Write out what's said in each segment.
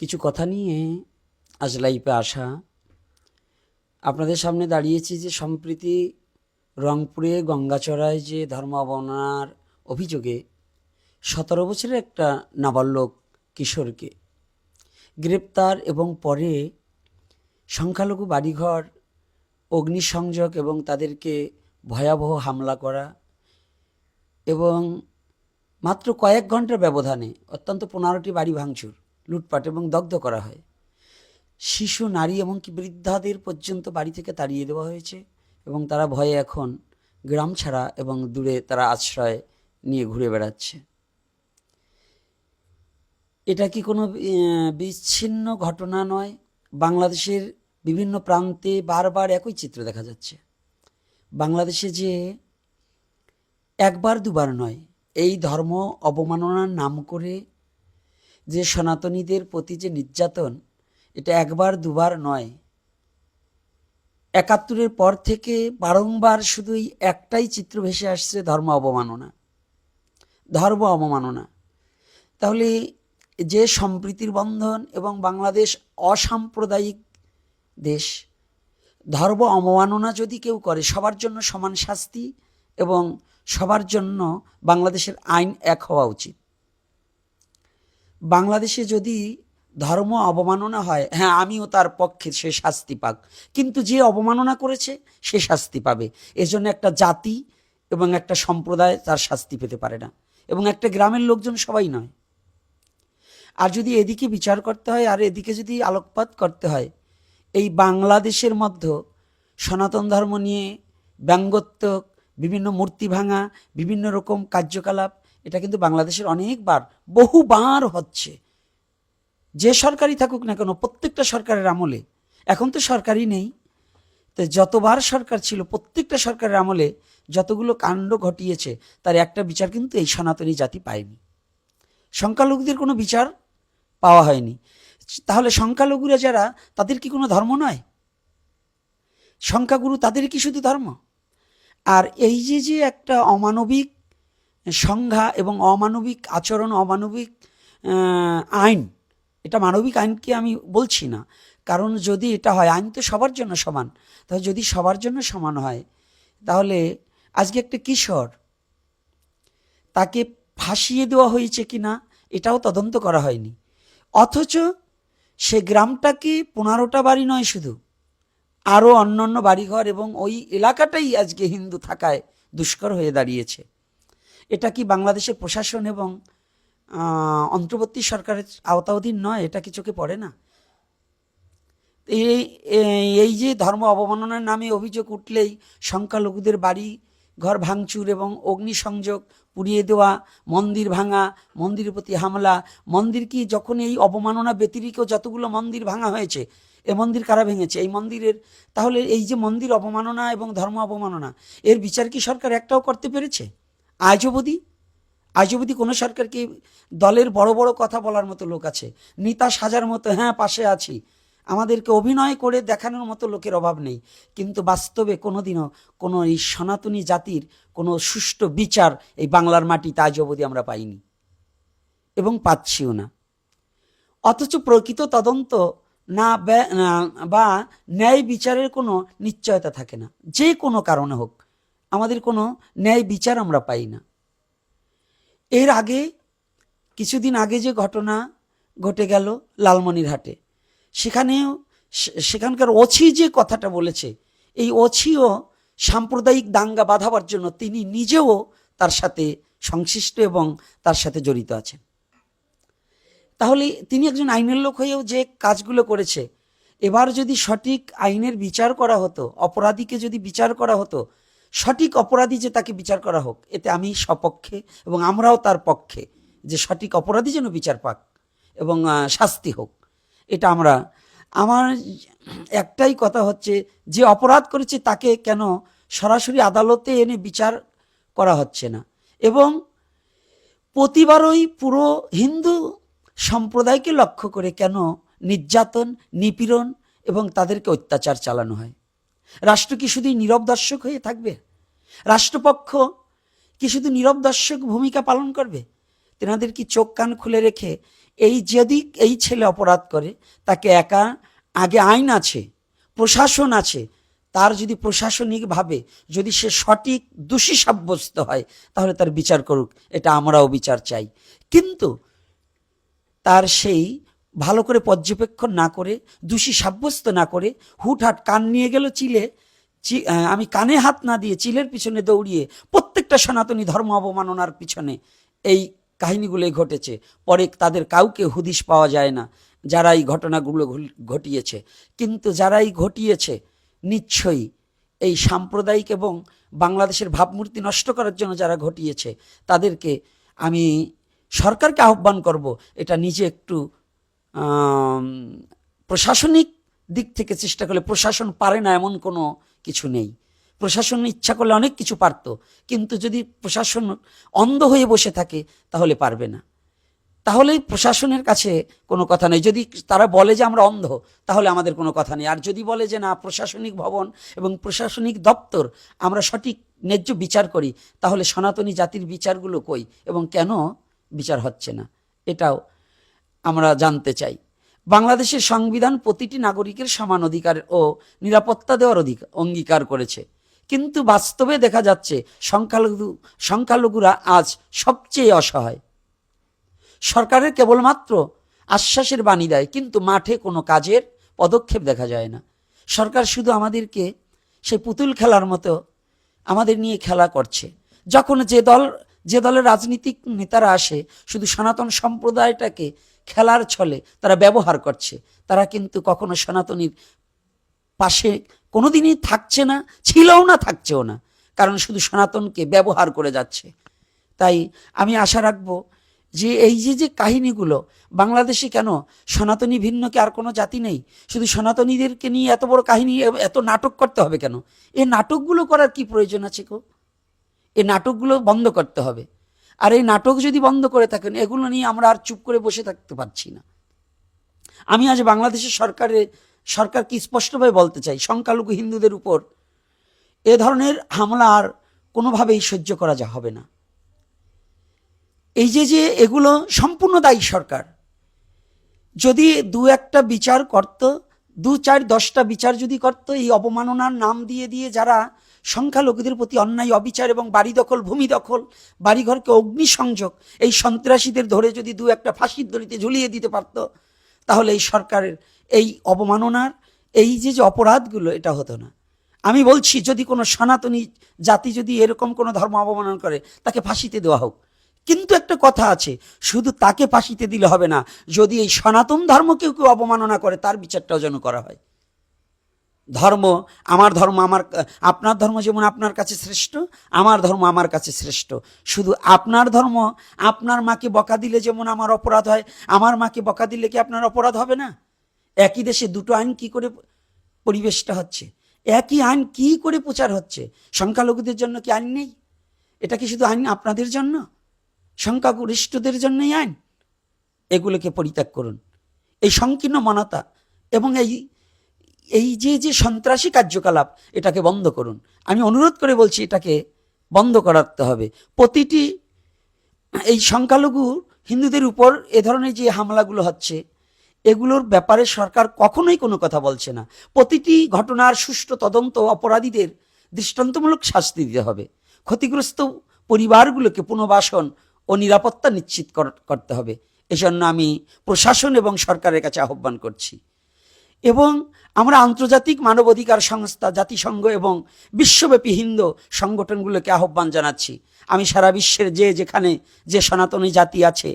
কিছু কথা নিয়ে আজ লাইভে আসা। আপনাদের সামনে দাঁড়িয়েছি যে সম্প্রতি রংপুরে গঙ্গাচড়ায় যে ধর্ম অবমাননার অভিযোগে 17 বছরের একটা নাবালক কিশোরকে গ্রেপ্তার এবং পরে সংখ্যালঘু বাড়িঘর অগ্নিসংযোগ এবং তাদেরকে ভয়াবহ হামলা করা এবং মাত্র কয়েক ঘন্টার ব্যবধানে অত্যন্ত 15টি বাড়ি ভাঙচুর, লুটপাট এবং দগ্ধ করা হয়। শিশু, নারী এমনকি বৃদ্ধাদের পর্যন্ত বাড়ি থেকে তাড়িয়ে দেওয়া হয়েছে এবং তারা ভয়ে এখন গ্রাম ছাড়া এবং দূরে তারা আশ্রয় নিয়ে ঘুরে বেড়াচ্ছে। এটা কি কোনো বিচ্ছিন্ন ঘটনা নয়? বাংলাদেশের বিভিন্ন প্রান্তে বারবার একই চিত্র দেখা যাচ্ছে। বাংলাদেশে যে একবার দুবার নয়, এই ধর্ম অবমাননার নাম করে যে সনাতনীদের প্রতি যে নির্যাতন, এটা একবার দুবার নয়। ৭১-এর পর থেকে বারংবার শুধুই একটাই চিত্র ভেসে আসছে, ধর্ম অবমাননা, ধর্ম অবমাননা। তাহলে যে সম্প্রীতির বন্ধন এবং বাংলাদেশ অসাম্প্রদায়িক দেশ, ধর্ম অবমাননা যদি কেউ করে সবার জন্য সমান শাস্তি এবং সবার জন্য বাংলাদেশের আইন এক হওয়া উচিত। বাংলাদেশে যদি ধর্ম অবমাননা হয়, হ্যাঁ আমিও তার পক্ষে, সে শাস্তি পাক, কিন্তু যে অবমাননা করেছে সে শাস্তি পাবে। এজন্য একটা জাতি এবং একটা সম্প্রদায় তার শাস্তি পেতে পারে না, এবং একটা গ্রামের লোকজন সবাই নয়। আর যদি এদিকে বিচার করতে হয় আর এদিকে যদি আলোকপাত করতে হয়, এই বাংলাদেশের মধ্যে সনাতন ধর্ম নিয়ে ব্যঙ্গাত্মক বিভিন্ন মূর্তি ভাঙা, বিভিন্ন রকম কার্যকলাপ, এটা কিন্তু বাংলাদেশের অনেকবার, বহুবার হচ্ছে। যে সরকারই থাকুক না কেন, প্রত্যেকটা সরকারের আমলে, এখন তো সরকারই নেই, তো যতবার সরকার ছিল প্রত্যেকটা সরকারের আমলে যতগুলো কাণ্ড ঘটিয়েছে তার একটা বিচার কিন্তু এই সনাতনী জাতি পায়নি। সংখ্যালঘুদের কোনো বিচার পাওয়া হয়নি। তাহলে সংখ্যালঘুরা যারা, তাদের কি কোনো ধর্ম নয়? সংখ্যাগুরু তাদের কি শুধু ধর্ম? আর এই যে যে একটা অমানবিক সংজ্ঞা এবং অমানবিক আচরণ, অমানবিক আইন, এটা মানবিক আইনকে আমি বলছি না, কারণ যদি এটা হয়, আইন তো সবার জন্য সমান, তাহলে যদি সবার জন্য সমান হয়, তাহলে আজকে একটা কিশোর, তাকে ফাঁসিয়ে দেওয়া হয়েছে কিনা এটাও তদন্ত করা হয়নি, অথচ সে গ্রামটাকে 15টা বাড়ি নয়, শুধু আরও অন্যান্য বাড়িঘর এবং ওই এলাকাটাই আজকে হিন্দু থাকায় দুষ্কর হয়ে দাঁড়িয়েছে। এটা কি বাংলাদেশের প্রশাসন এবং অন্তর্বর্তী সরকারের আওতাধীন নয়? এটা কি চোখে পড়ে না? এই যে ধর্ম অবমাননার নামে অভিযোগ উঠলেই সংখ্যালঘুদের বাড়ি ঘর ভাঙচুর এবং অগ্নিসংযোগ, পুড়িয়ে দেওয়া, মন্দির ভাঙা, মন্দিরের প্রতি হামলা, মন্দির কি যখন এই অবমাননা ব্যতিরিক্ত যতগুলো মন্দির ভাঙা হয়েছে, এ মন্দির কারা ভেঙেছে? এই মন্দিরের, তাহলে এই যে মন্দির অবমাননা এবং ধর্ম অবমাননা, এর বিচার কি সরকার একটাও করতে পেরেছে? আজ অবধি কোনো সরকার কি? দলের বড় বড় কথা বলার মতো লোক আছে, নেতা সাজার মতো, হ্যাঁ পাশে আছি, আমাদেরকে অভিনয় করে দেখানোর মতো লোকের অভাব নেই, কিন্তু বাস্তবে কোনোদিনও কোনো এই সনাতনী জাতির কোনো সুষ্ঠু বিচার এই বাংলার মাটিতে আজ অবধি আমরা পাইনি এবং পাচ্ছিও না। অথচ প্রকৃত তদন্ত না বা ন্যায় বিচারের কোনো নিশ্চয়তা থাকে না, যে কোনো কারণে হোক আমাদের কোনো ন্যায় বিচার আমরা পাই না। এর আগে, কিছুদিন আগে যে ঘটনা ঘটে গেল লালমনিরহাটে, সেখানেও সেখানকার ওছি যে কথাটা বলেছে, এই ওছিও সাম্প্রদায়িক দাঙ্গা বাঁধাবার জন্য তিনি নিজেও তার সাথে সংশ্লিষ্ট এবং তার সাথে জড়িত আছেন। তাহলে তিনি একজন আইনের লোক হয়েও যে কাজগুলো করেছে, এবার যদি সঠিক আইনের বিচার করা হতো, অপরাধীকে যদি বিচার করা হতো, সঠিক অপরাধী যে তাকে বিচার করা হোক, এতে আমি সপক্ষে এবং আমরাও তার পক্ষে, যে সঠিক অপরাধী যেন বিচার পাক এবং শাস্তি হোক, এটা আমার একটাই কথা হচ্ছে, যে অপরাধ করেছে তাকে কেন সরাসরি আদালতে এনে বিচার করা হচ্ছে না, এবং প্রতিবারই পুরো হিন্দু সম্প্রদায়কে লক্ষ্য করে কেন নির্যাতন, নিপীড়ন এবং তাদেরকে অত্যাচার চালানো হয়? রাষ্ট্র কি শুধু নীরব দর্শক হয়ে থাকবে? রাষ্ট্রপক্ষ কি শুধু নীরব দর্শক ভূমিকা পালন করবে? তেনাদের কি চোখ কান খুলে রেখে যদি এই ছেলে অপরাধ করে তাকে আগে আইন আছে, প্রশাসন আছে, তার যদি প্রশাসনিকভাবে যদি সে সঠিক দোষী সাব্যস্ত হয় তাহলে তার বিচার করুক, এটা আমরাও বিচার চাই। কিন্তু তার সেই ভালো করে পর্যবেক্ষণ না করে, দোষী সাব্যস্ত না করে হুটহাট কান নিয়ে গেল চিলে, আমি কানে হাত না দিয়ে চিলের পিছনে দৌড়িয়ে প্রত্যেকটা সনাতনী ধর্ম অবমাননার পিছনে এই কাহিনীগুলোই ঘটেছে। পরে তাদের কাউকে হুদিশ পাওয়া যায় না যারা এই ঘটনাগুলো ঘটিয়েছে। কিন্তু যারাই ঘটিয়েছে নিশ্চয়ই এই সাম্প্রদায়িক এবং বাংলাদেশের ভাবমূর্তি নষ্ট করার জন্য যারা ঘটিয়েছে তাদেরকে আমি সরকারকে আহ্বান করব, এটা নিজে একটু প্রশাসনিক দিক থেকে চেষ্টা করলে, প্রশাসন পারে না এমন কোনো কিছু নেই, প্রশাসন ইচ্ছা করলে অনেক কিছু পারত, কিন্তু যদি প্রশাসন অন্ধ হয়ে বসে থাকে তাহলে পারবে না। তাহলে প্রশাসনের কাছে কোনো কথা নেই। যদি তারা বলে যে আমরা অন্ধ তাহলে আমাদের কোনো কথা নেই, আর যদি বলে যে না প্রশাসনিক ভবন এবং প্রশাসনিক দপ্তর আমরা সঠিক ন্যায্য বিচার করি, তাহলে সনাতনী জাতির বিচারগুলো কই এবং কেন বিচার হচ্ছে না, এটাও আমরা জানতে চাই। বাংলাদেশের সংবিধান প্রতিটি নাগরিকের সমান অধিকার ও নিরাপত্তা দেওয়ার অঙ্গীকার করেছে, কিন্তু বাস্তবে দেখা যাচ্ছে সংখ্যালঘুরা আজ সবচেয়ে অসহায়। সরকারের কেবলমাত্র আশ্বাসের বাণী দেয়, কিন্তু মাঠে কোনো কাজের পদক্ষেপ দেখা যায় না। সরকার শুধু আমাদেরকে সেই পুতুল খেলার মতো আমাদের নিয়ে খেলা করছে। যখন যে দলের রাজনীতিক নেতারা আসে শুধু সনাতন সম্প্রদায়টাকে খেলার ছলে তারা ব্যবহার করছে, তারা কিন্তু কখনো সনাতনীর পাশে কোনোদিনই থাকছে না, ছিলও না, থাকছেও না, কারণ শুধু সনাতনকে ব্যবহার করে যাচ্ছে। তাই আমি আশা রাখবো যে এই যে কাহিনীগুলো বাংলাদেশে, কেন সনাতনী ভিন্ন কি আর কোনো জাতি নেই? শুধু সনাতনীদেরকে নিয়ে এত বড় কাহিনী, এত নাটক করতে হবে কেন? এই নাটকগুলো করার কি প্রয়োজন আছে গো? এই নাটকগুলো বন্ধ করতে হবে। আর এই নাটক যদি বন্ধ করে থাকেন, এগুলো নিয়ে আমরা আর চুপ করে বসে থাকতে পারছি না। আমি আজ বাংলাদেশের সরকারকে স্পষ্টভাবে বলতে চাই, সংখ্যালঘু হিন্দুদের উপর এ ধরনের হামলা আর কোনোভাবেই সহ্য করা হবে না। এই যে এগুলো সম্পূর্ণ দায়ী সরকার। যদি দু একটা বিচার করত, 2, 4, 10টা বিচার যদি করত, এই অবমাননার নাম দিয়ে যারা সংখ্যালঘুদের প্রতি অন্যায় অবিচার এবং বাড়ি দখল, ভূমি দখল, বাড়িঘরকে অগ্নিসংযোগ, এই সন্ত্রাসীদের ধরে যদি 2 একটা ফাঁসির দড়িতে ঝুলিয়ে দিতে পারত, তাহলে এই সরকারের এই অবমাননার এই যে অপরাধগুলো এটা হতো না। আমি বলছি যদি কোনো সনাতনী জাতি যদি এরকম কোনো ধর্ম অবমাননা করে তাকে ফাঁসিতে দেওয়া হোক। কিন্তু একটা কথা আছে, শুধু তাকে ফাঁসিতে দিলে হবে না, যদি এই সনাতন ধর্মকেও কেউ অবমাননা করে তার বিচারটাও যেন করা হয়। আমার ধর্ম আপনার ধর্ম যেমন আপনার কাছে শ্রেষ্ঠ, আমার ধর্ম আমার কাছে শ্রেষ্ঠ। শুধু আপনার ধর্ম আপনার মাকে বকা দিলে যেমন আমার অপরাধ হয়, আমার মাকে বকা দিলে কি আপনার অপরাধ হবে না? একই দেশে দুটো আইন কি করে পরিবেশটা হচ্ছে, একই আইন কি করে প্রচার হচ্ছে? সংখ্যালঘুদের জন্য কি আইন নেই? এটা কি শুধু আইন আপনাদের জন্য, সংখ্যাগরিষ্ঠদের জন্যই আইন? এগুলোকে পরিত্যাগ করুন। এই সংকীর্ণ মনতা এবং এই যে সন্ত্রাসী কার্যকলাপ, এটাকে বন্ধ করুন। আমি অনুরোধ করে বলছি, এটাকে বন্ধ করাতে হবে। প্রতিটি এই সংখ্যালঘু হিন্দুদের উপর এ ধরনের যে হামলাগুলো হচ্ছে, এগুলোর ব্যাপারে সরকার কখনোই কোনো কথা বলছে না। প্রতিটি ঘটনার সুষ্ঠু তদন্ত, অপরাধীদের দৃষ্টান্তমূলক শাস্তি দিতে হবে। ক্ষতিগ্রস্ত পরিবারগুলোকে পুনর্বাসন ও নিরাপত্তা নিশ্চিত করতে হবে। এজন্য আমি প্রশাসন এবং সরকারের কাছে আহ্বান করছি। এবং আমরা আন্তর্জাতিক মানবাধিকার সংস্থা, জাতিসংঘ এবং বিশ্বব্যাপী হিন্দু সংগঠনগুলোকে আহ্বান জানাচ্ছি। আমি সারা বিশ্বের যেখানে যে সনাতনী জাতি আছে,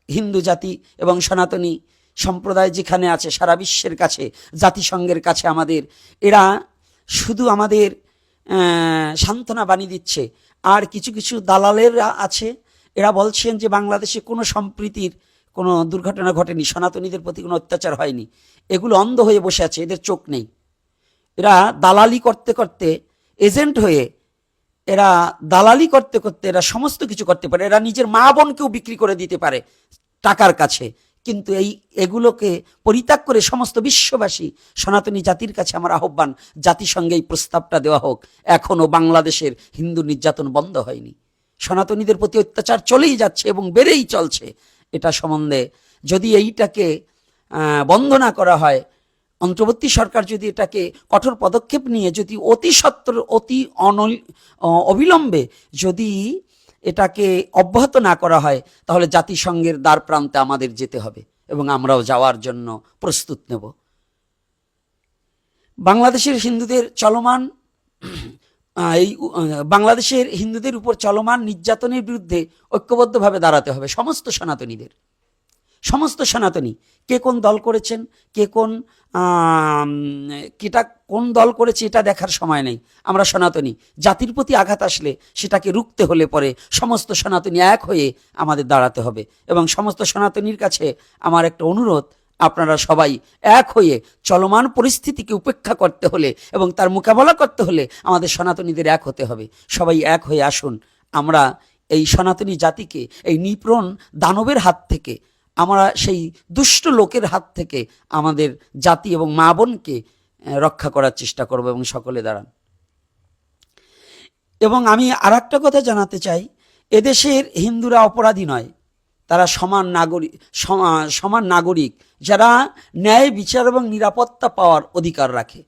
হিন্দু জাতি এবং সনাতনী সম্প্রদায় যেখানে আছে, সারা বিশ্বের কাছে, জাতিসংঘের কাছে এরা শুধু আমাদের সান্ত্বনা বাণী দিচ্ছে। আর কিছু দালালেরা আছে, এরা বলছেন যে বাংলাদেশে কোনো সম্প্রীতির কোনো দুর্ঘটনা ঘটেনি, সনাতনীদের প্রতি কোনো অত্যাচার হয়নি। এগুলো অন্ধ হয়ে বসে আছে, এদের চোখ নেই। এরা দালালি করতে করতে, এজেন্ট হয়ে এরা দালালি করতে করতে এরা সমস্ত কিছু করতে পারে। এরা নিজের মা বোনকেও বিক্রি করে দিতে পারে টাকার কাছে। কিন্তু এগুলোকে পরিত্যাগ করে সমস্ত বিশ্ববাসী সনাতনী জাতির কাছে আমার আহ্বান, জাতিসংঘে এই প্রস্তাবটা দেওয়া হোক। এখনো বাংলাদেশের হিন্দু নির্যাতন বন্ধ হয়নি। সনাতনীদের প্রতি অত্যাচার চলেই যাচ্ছে এবং বেড়েই চলছে। এটা সম্বন্ধে যদি এইটাকে বন্ধ না করা হয়, অন্তর্বর্তী সরকার যদি এটাকে কঠোর পদক্ষেপ নিয়ে যদি অতি সত্বর অতি অবিলম্বে যদি এটাকে অব্যাহত না করা হয়, তাহলে জাতিসংঘের দ্বার প্রান্তে আমাদের যেতে হবে এবং আমরাও যাওয়ার জন্য প্রস্তুত নেব। বাংলাদেশের হিন্দুদের চলমান বাংলাদেশের হিন্দুদের উপর চলমান নির্যাতনের বিরুদ্ধে ঐক্যবদ্ধভাবে দাঁড়াতে হবে সমস্ত সনাতনী। কে কোন দল করেছেন, কে কোন দল করেছে এটা দেখার সময় নেই। আমরা সনাতনী, জাতির প্রতি আঘাত আসলে সেটাকে রুখতে হলে পরে সমস্ত সনাতনী এক হয়ে আমাদের দাঁড়াতে হবে। এবং সমস্ত সনাতনীর কাছে আমার একটা অনুরোধ, আপনারা সবাই এক হয়ে চলমান পরিস্থিতিকে উপেক্ষা করতে হলে এবং তার মোকাবেলা করতে হলে আমাদের সনাতনীদের এক হতে হবে। সবাই এক হয়ে আসুন, আমরা এই সনাতনী জাতিকে এই নিপীড়ন দানবের হাত থেকে, আমরা সেই দুষ্ট লোকের হাত থেকে আমাদের জাতি এবং মা বোনকে রক্ষা করার চেষ্টা করব এবং সকলে দাঁড়ান। এবং আমি আর একটা কথা জানাতে চাই, এদেশের হিন্দুরা অপরাধী নয়, তারা সমান নাগরিক যারা ন্যায় বিচার এবং নিরাপত্তা পাওয়ার অধিকার রাখে।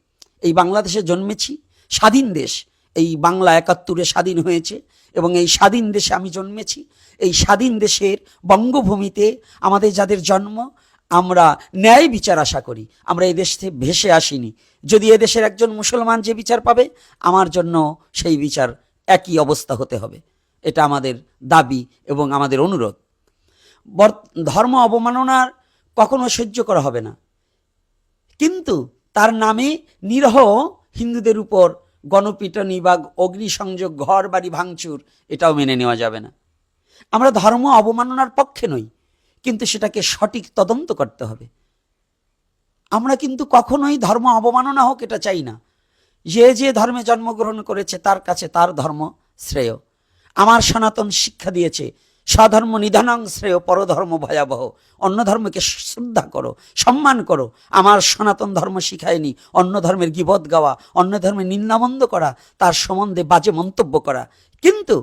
এই বাংলাদেশে জন্মেছি, স্বাধীন দেশ, এই বাংলা ৭১-এ স্বাধীন হয়েছে এবং এই স্বাধীন দেশে আমি জন্মেছি। এই স্বাধীন দেশের বঙ্গভূমিতে আমাদের যাদের জন্ম, আমরা ন্যায় বিচার আশা করি। আমরা এই দেশ থেকে ভেসে আসিনি। যদি এদেশের একজন মুসলমান যে বিচার পাবে, আমার জন্য সেই বিচার একই অবস্থা হতে হবে। এটা আমাদের দাবি এবং আমাদের অনুরোধ। ধর্ম অবমাননার কখনো সহ্য করা হবে না, কিন্তু তার নামে নিরহ হিন্দুদের উপর গণপিটনি বা অগ্নিসংযোগ, ঘর বাড়ি ভাঙচুর, এটাও মেনে নেওয়া যাবে না। আমরা ধর্ম অবমাননার পক্ষে নই, কিন্তু সেটাকে সঠিক তদন্ত করতে হবে। আমরা কিন্তু কখনোই ধর্ম অবমাননা হোক এটা চাই না। যে ধর্মে জন্মগ্রহণ করেছে তার কাছে তার ধর্ম শ্রেয়। আমার সনাতন শিক্ষা দিয়েছে, স্বধর্ম নিধনং শ্রেয় পরধর্ম ভয়াবহ। অন্য ধর্মকে শ্রদ্ধা করো, সম্মান করো। আমার সনাতন ধর্ম শিখায়নি অন্য ধর্মের গীবত গাওয়া, অন্য ধর্মের নিন্দামন্দ করা, তার সম্বন্ধে বাজে মন্তব্য করা। কিন্তু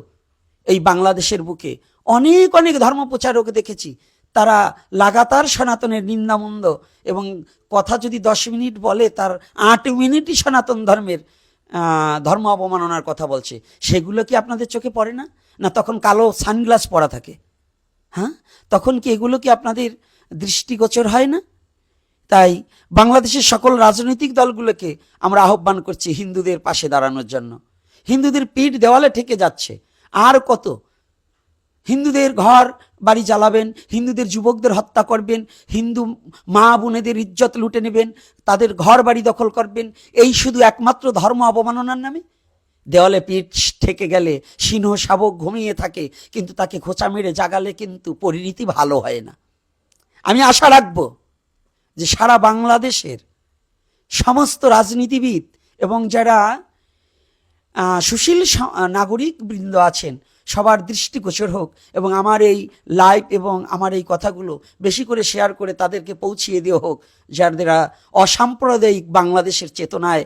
এই বাংলাদেশের বুকে অনেক ধর্ম প্রচারক দেখেছি, তারা লাগাতার সনাতনের নিন্দামন্দ এবং কথা যদি 10 মিনিট বলে, তার 8 মিনিটই সনাতন ধর্মের ধর্ম অবমাননার কথা বলছে। সেগুলো কি আপনাদের চোখে পড়ে না? না তখন কালো সানগ্লাস পরা থাকে? হ্যাঁ, তখন কি এগুলো কি আপনাদের দৃষ্টিগোচর হয় না? তাই বাংলাদেশের সকল রাজনৈতিক দলগুলোকে আমরা আহ্বান করছি হিন্দুদের পাশে দাঁড়ানোর জন্য। হিন্দুদের পিঠ দেওয়ালে ঠেকে যাচ্ছে। আর কত হিন্দুদের ঘর বাড়ি জ্বালাবেন, হিন্দুদের যুবকদের হত্যা করবেন, হিন্দু মা বোনেদের ইজ্জত লুটে নেবেন, তাদের ঘর বাড়ি দখল করবেন, এই শুধু একমাত্র ধর্ম অবমাননার নামে? দেওয়ালে পিঠ ঠেকে গেলে সিংহ শাবক ঘুমিয়ে থাকে, কিন্তু তাকে খোঁচা মেরে জাগালে কিন্তু পরিণতি ভালো হয় না। আমি আশা রাখবো যে সারা বাংলাদেশের সমস্ত রাজনীতিবিদ এবং যারা সুশীল নাগরিক বৃন্দ আছেন, সবার দৃষ্টিগোচর হোক এবং আমার এই লাইভ এবং আমার এই কথাগুলো বেশি করে শেয়ার করে তাদেরকে পৌঁছিয়ে দেওয়া হোক, যারা অসাম্প্রদায়িক বাংলাদেশের চেতনায়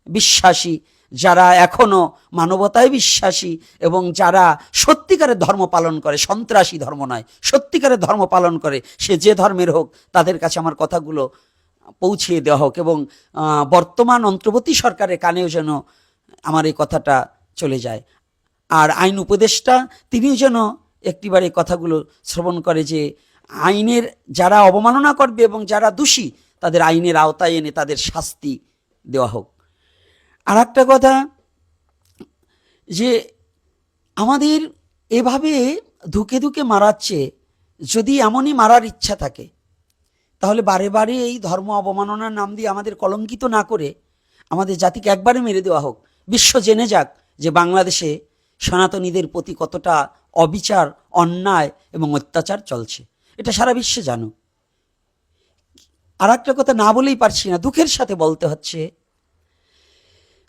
বিশ্বাসী, যারা এখনো মানবতায় বিশ্বাসী এবং যারা সত্যিকারের ধর্ম পালন করে, সন্ত্রাসী ধর্ম নয়, সত্যিকারের ধর্ম পালন করে, সে যে ধর্মের হোক, তাদের কাছে আমার কথাগুলো পৌঁছিয়ে দেওয়া হোক এবং বর্তমান অন্তর্বর্তী সরকারের কানেও যেন আমার এই কথাটা চলে যায়। আর আইন উপদেষ্টা তিনিও যেন একটিবার এই কথাগুলো শ্রবণ করে যে আইনের যারা অবমাননা করবে এবং যারা দোষী তাদের আইনের আওতায় এনে তাদের শাস্তি দেওয়া হোক। আর একটা কথা, যে আমাদের এভাবে ধুকে ধুকে মারাচ্ছে, যদি এমনই মারার ইচ্ছা থাকে তাহলে বারে বারে এই ধর্ম অবমাননার নাম দিয়ে আমাদের কলঙ্কিত না করে আমাদের জাতিকে একবারে মেরে দেওয়া হোক। বিশ্ব জেনে যাক যে বাংলাদেশে সনাতনীদের প্রতি কতটা অবিচার, অন্যায় এবং অত্যাচার চলছে, এটা সারা বিশ্বে জানুক। আর একটা কথা না বলেই পারছি না, দুঃখের সাথে বলতে হচ্ছে,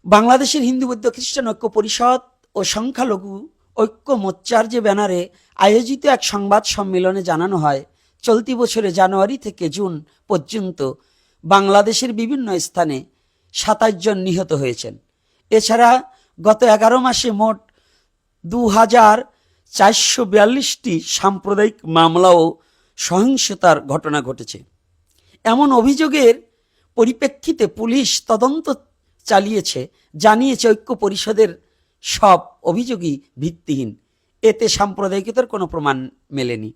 বাংলাদেশের হিন্দু বৌদ্ধ খ্রিস্টান ঐক্য পরিষদ ও সংখ্যালঘু ঐক্য মোর্চার যে ব্যানারে আয়োজিত এক সংবাদ সম্মেলনে জানানো হয়, চলতি বছরে জানুয়ারি থেকে জুন পর্যন্ত বাংলাদেশের বিভিন্ন স্থানে 27 জন নিহত হয়েছেন। এছাড়া গত 11 মাসে মোট 442টি সাম্প্রদায়িক মামলা ও সহিংসতার ঘটনা ঘটেছে। এমন অভিযোগের পরিপ্রেক্ষিতে পুলিশ তদন্ত চালিয়েছে, জানিয়েছে ঐক্য পরিষদের সব অভিযোগই ভিত্তিহীন, এতে সাম্প্রদায়িকতার কোনো প্রমাণ মেলেনি।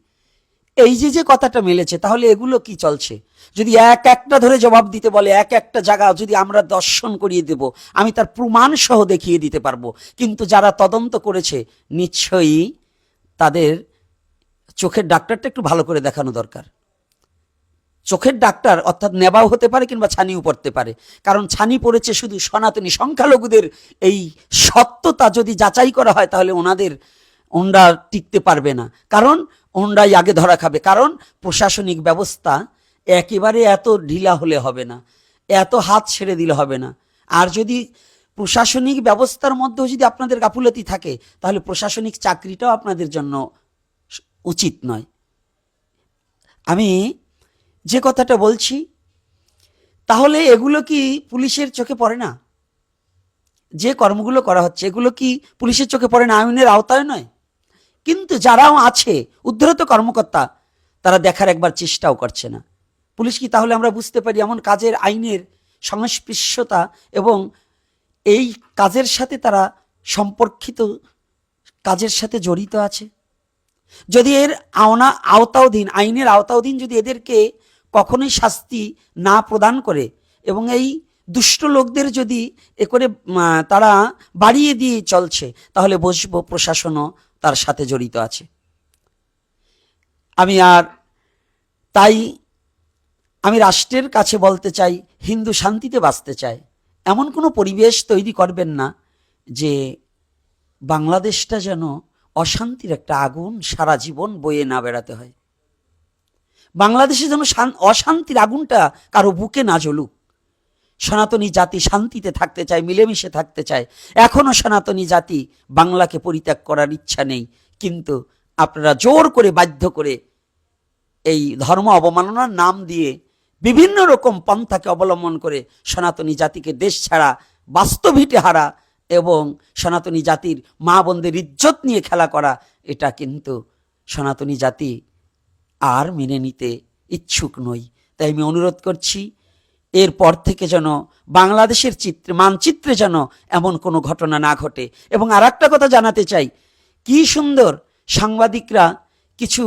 এই যে কথাটা মিলেছে, তাহলে এগুলো কি চলছে? যদি এক একটা ধরে জবাব দিতে বলে, এক একটা জায়গা যদি আমরা দর্শন করিয়ে দেব, আমি তার প্রমাণ সহ দেখিয়ে দিতে পারবো। কিন্তু যারা তদন্ত করেছে নিশ্চয়ই তাদের চোখের ডাক্তারটা একটু ভালো করে দেখানো দরকার। চোখের ডাক্তার অর্থাৎ নেবাও হতে পারে কিংবা ছানিও পড়তে পারে, কারণ ছানি পড়েছে শুধু সনাতনী সংখ্যালঘুদের এই সত্যতা যদি যাচাই করা হয় তাহলে ওনরা টিকতে পারবে না, কারণ ওনরাই আগে ধরা খাবে। কারণ প্রশাসনিক ব্যবস্থা একেবারে এত ঢিলা হলে হবে না, এত হাত ছেড়ে দিলে হবে না। আর যদি প্রশাসনিক ব্যবস্থার মধ্যেও যদি আপনাদের গাফুলতি থাকে তাহলে প্রশাসনিক চাকরিটাও আপনাদের জন্য উচিত নয়। আমি যে কথাটা বলছি, তাহলে এগুলো কি পুলিশের চোখে পড়ে না? যে কর্মগুলো করা হচ্ছে এগুলো কি পুলিশের চোখে পড়ে না? আইনের আওতায় নয়? কিন্তু যারাও আছে উদ্ধৃত কর্মকর্তা, তারা দেখার একবার চেষ্টাও করছে না। পুলিশ কি তাহলে আমরা বুঝতে পারি এমন কাজের আইনের সংস্পৃশ্যতা এবং এই কাজের সাথে তারা সম্পর্কিত কাজের সাথে জড়িত আছে? যদি এর আওতাধীন, আইনের আওতাধীন যদি এদেরকে কখনোই শাস্তি না প্রদান করে এবং এই দুষ্ট লোকদের যদি এ করে তারা বাড়িয়ে দিয়ে চলছে, তাহলে বুঝবো প্রশাসনও তার সাথে জড়িত আছে। আমি রাষ্ট্রের কাছে বলতে চাই, হিন্দু শান্তিতে বাঁচতে চায়, এমন কোনো পরিবেশ তৈরি করবেন না যে বাংলাদেশটা যেন অশান্তির একটা আগুন সারা জীবন বয়ে না বেড়াতে হয়। বাংলাদেশে যেন অশান্তির আগুনটা কারো বুকে না জ্বলুক। সনাতনী জাতি শান্তিতে থাকতে চায়, মিলেমিশে থাকতে চায়। এখনো সনাতনী জাতি বাংলাকে পরিত্যাগ করার ইচ্ছা নেই, কিন্তু আপনারা জোর করে বাধ্য করে এই ধর্ম অবমাননার নাম দিয়ে বিভিন্ন রকম পন্থাকে অবলম্বন করে সনাতনী জাতিকে দেশ ছাড়া, বাস্তবিতে হারা এবং সনাতনী জাতির মা বোনদের ইজ্জত নিয়ে খেলা করা, এটা কিন্তু সনাতনী জাতি আর মেনে নিতে ইচ্ছুক নই। তাই আমি অনুরোধ করছি, এরপর থেকে যেন বাংলাদেশের মানচিত্রে যেন এমন কোনো ঘটনা না ঘটে। এবং আর একটা কথা জানাতে চাই, কি সুন্দর সাংবাদিকরা, কিছু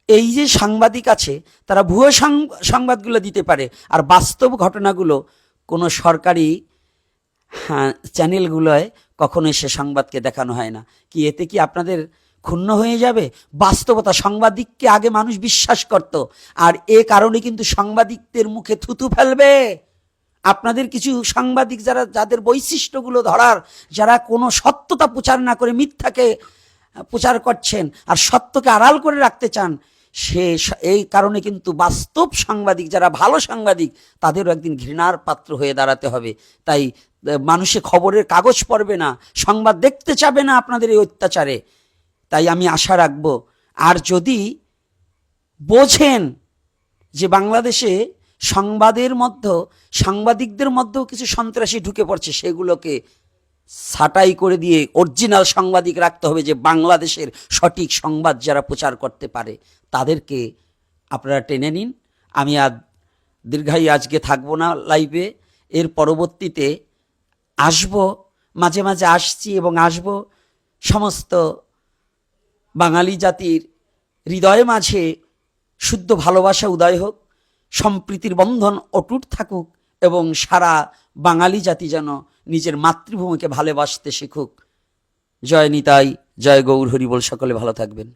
এই যে সাংবাদিক আছে তারা ভুয়ো সংবাদগুলো দিতে পারে, আর বাস্তব ঘটনাগুলো কোনো সরকারি চ্যানেলগুলোয় কখনোই সে সংবাদকে দেখানো হয় না। কি এতে কি আপনাদের ক্ষুণ্ণ হয়ে যাবে? বাস্তবতা, সাংবাদিককে আগে মানুষ বিশ্বাস করত, আর এ কারণে কিন্তু সাংবাদিকদের মুখে থুতু ফেলবে। আপনাদের কিছু সাংবাদিক যাদের বৈশিষ্ট্যগুলো ধরার, যারা কোনো সত্যতা প্রচার না করে মিথ্যাকে প্রচার করছেন আর সত্যকে আড়াল করে রাখতে চান, এই কারণে কিন্তু বাস্তব সাংবাদিক, যারা ভালো সাংবাদিক, তাদেরও একদিন ঘৃণার পাত্র হয়ে দাঁড়াতে হবে। তাই মানুষে খবরের কাগজ পড়বে না, সংবাদ দেখতে চাবে না আপনাদের এই অত্যাচারে। তাই আমি আশা রাখব, আর যদি বোঝেন যে বাংলাদেশে সাংবাদিকদের মধ্যেও কিছু সন্ত্রাসী ঢুকে পড়ছে, সেগুলোকে ছাঁটাই করে দিয়ে অরিজিনাল সাংবাদিক রাখতে হবে, যে বাংলাদেশের সঠিক সংবাদ যারা প্রচার করতে পারে, তাদেরকে আপনারা টেনে নিন। আমি আর দীর্ঘায়ী আজকে থাকবো না লাইভে, এর পরবর্তীতে আসব, মাঝে মাঝে আসছি এবং আসব। সমস্ত বাঙালি জাতির হৃদয়ে মাঝে শুদ্ধ ভালোবাসা উদয় হোক, সম্প্রীতির বন্ধন অটুট থাকুক এবং সারা বাঙালি জাতি যেন নিজের মাতৃভূমিকে ভালোবাসতে শিখুক। জয় নিতাই, জয় গৌর হরি বল। সকলে ভালো থাকবেন।